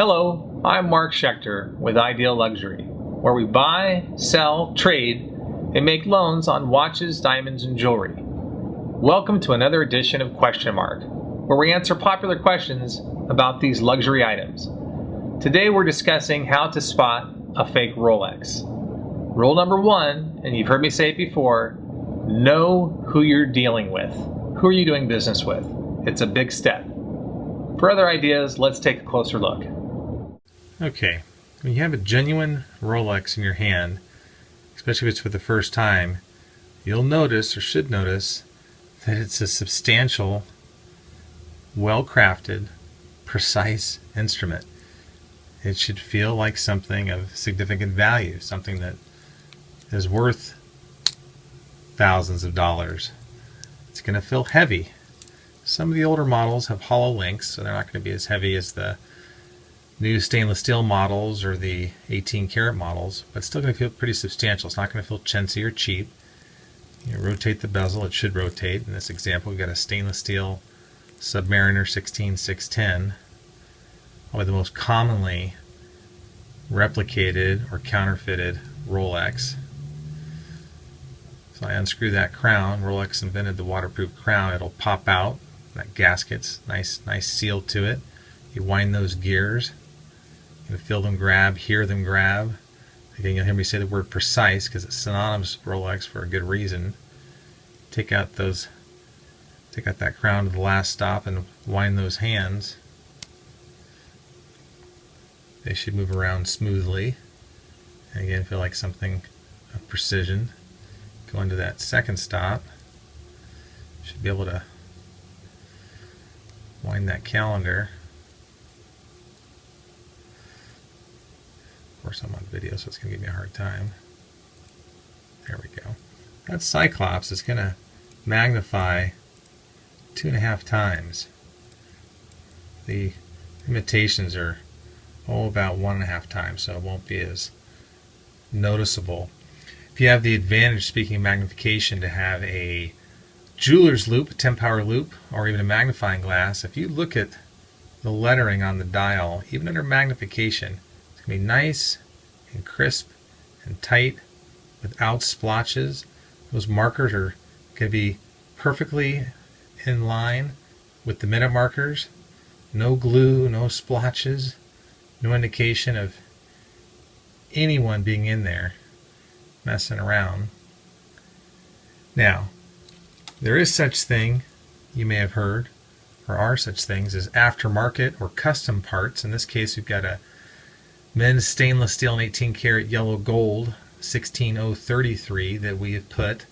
Hello, I'm Mark Schechter with Ideal Luxury, where we buy, sell, trade, and make loans on watches, diamonds, and jewelry. Welcome to another edition of Question Mark, where we answer popular questions about these luxury items. Today we're discussing how to spot a fake Rolex. Rule number one, and you've heard me say it before, know who you're dealing with. Who are you doing business with? It's a big step. For other ideas, let's take a closer look. Okay, when you have a genuine Rolex in your hand, especially if it's for the first time, you'll notice, or should notice, that it's a substantial, well-crafted, precise instrument. It should feel like something of significant value, something that is worth thousands of dollars. It's going to feel heavy. Some of the older models have hollow links, so they're not going to be as heavy as the new stainless steel models or the 18 karat models, but it's still going to feel pretty substantial. It's not going to feel chintzy or cheap. You rotate the bezel, it should rotate. In this example, we've got a stainless steel Submariner 16610, probably the most commonly replicated or counterfeited Rolex. So I unscrew that crown. Rolex invented the waterproof crown. It'll pop out. That gasket's nice seal to it. You wind those gears. You can feel them grab, hear them grab. Again, you'll hear me say the word precise because it's synonymous with Rolex for a good reason. Take out that crown to the last stop and wind those hands. They should move around smoothly. And again, feel like something of precision. Go into that second stop. Should be able to wind that calendar. Of course, I'm on video, so it's going to give me a hard time. There we go. That Cyclops is going to magnify 2.5 times. The imitations are about 1.5 times, so it won't be as noticeable. If you have the advantage, speaking of magnification, to have a jeweler's loupe, a 10-power loupe, or even a magnifying glass, if you look at the lettering on the dial, even under magnification, it's going to be nice and crisp and tight without splotches. Those markers are going to be perfectly in line with the minute markers. No glue, no splotches, no indication of anyone being in there messing around. Now, there is such thing, you may have heard, or are such things as aftermarket or custom parts. In this case, we've got a men's stainless steel and 18 karat yellow gold 16033 that we have put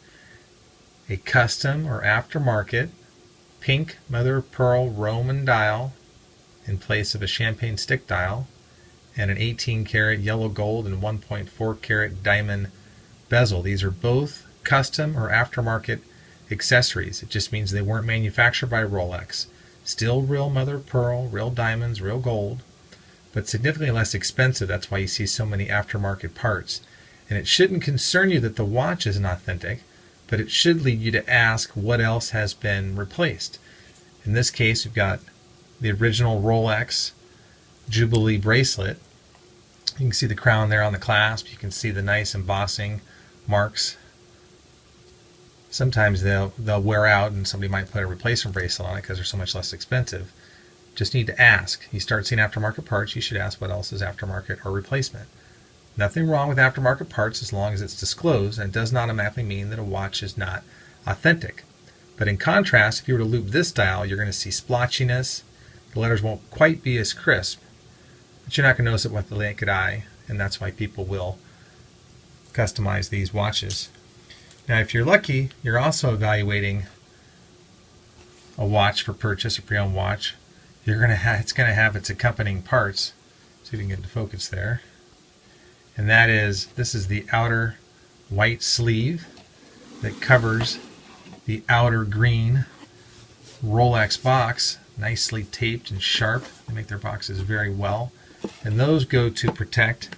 a custom or aftermarket pink mother of pearl Roman dial in place of a champagne stick dial, and an 18 karat yellow gold and 1.4 karat diamond bezel. These are both custom or aftermarket accessories. It just means they weren't manufactured by Rolex. Still real mother of pearl, real diamonds, real gold, but significantly less expensive. That's why you see so many aftermarket parts. And it shouldn't concern you that the watch isn't authentic, but it should lead you to ask what else has been replaced. In this case, we've got the original Rolex Jubilee bracelet. You can see the crown there on the clasp. You can see the nice embossing marks. Sometimes they'll wear out and somebody might put a replacement bracelet on it because they're so much less expensive. Just need to ask. You start seeing aftermarket parts, you should ask what else is aftermarket or replacement. Nothing wrong with aftermarket parts as long as it's disclosed, and it does not automatically mean that a watch is not authentic. But in contrast, if you were to loop this dial, you're going to see splotchiness. The letters won't quite be as crisp, but you're not going to notice it with the naked eye, and that's why people will customize these watches. Now, if you're lucky, you're also evaluating a watch for purchase, a pre-owned watch. It's going to have its accompanying parts. See if we can get into focus there. And this is the outer white sleeve that covers the outer green Rolex box, nicely taped and sharp. They make their boxes very well. And those go to protect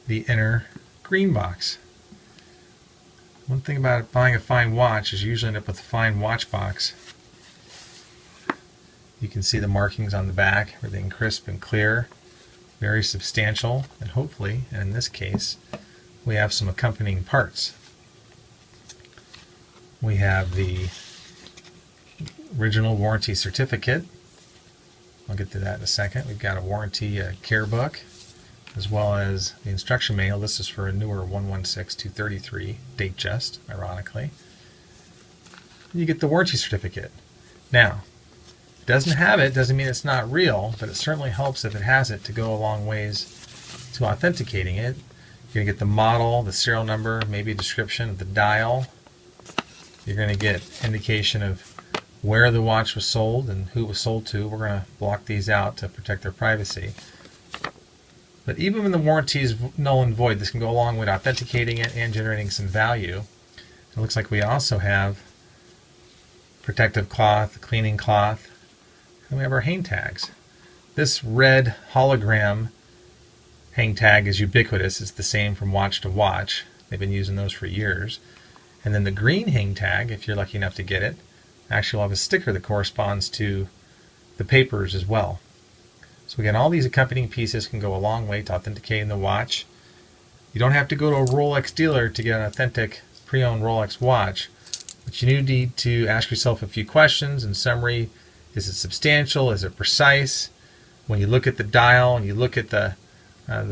the inner green box. One thing about buying a fine watch is you usually end up with a fine watch box. You can see the markings on the back, everything crisp and clear. very substantial, and hopefully, and in this case, we have some accompanying parts. We have the original warranty certificate. I'll get to that in a second. We've got a warranty care book, as well as the instruction manual. This is for a newer 116-233 Datejust, ironically. You get the warranty certificate. Now, if it doesn't have it, doesn't mean it's not real, but it certainly helps if it has it to go a long ways to authenticating it. You're going to get the model, the serial number, maybe a description of the dial. You're going to get indication of where the watch was sold and who it was sold to. We're going to block these out to protect their privacy. But even when the warranty is null and void, this can go a long way to authenticating it and generating some value. It looks like we also have protective cloth, cleaning cloth, and we have our hang tags. This red hologram hang tag is ubiquitous. It's the same from watch to watch. They've been using those for years. And then the green hang tag, if you're lucky enough to get it, actually will have a sticker that corresponds to the papers as well. So again, all these accompanying pieces can go a long way to authenticating the watch. You don't have to go to a Rolex dealer to get an authentic pre-owned Rolex watch, but you do need to ask yourself a few questions. In summary, is it substantial? Is it precise? When you look at the dial and you look at the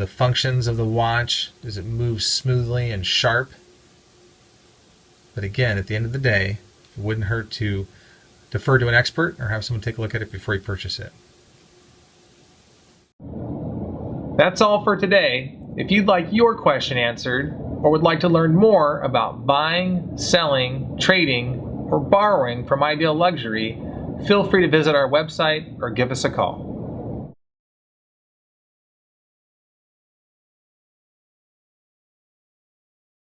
functions of the watch, does it move smoothly and sharp? But again, at the end of the day, it wouldn't hurt to defer to an expert or have someone take a look at it before you purchase it. That's all for today. If you'd like your question answered or would like to learn more about buying, selling, trading, or borrowing from Ideal Luxury, feel free to visit our website or give us a call.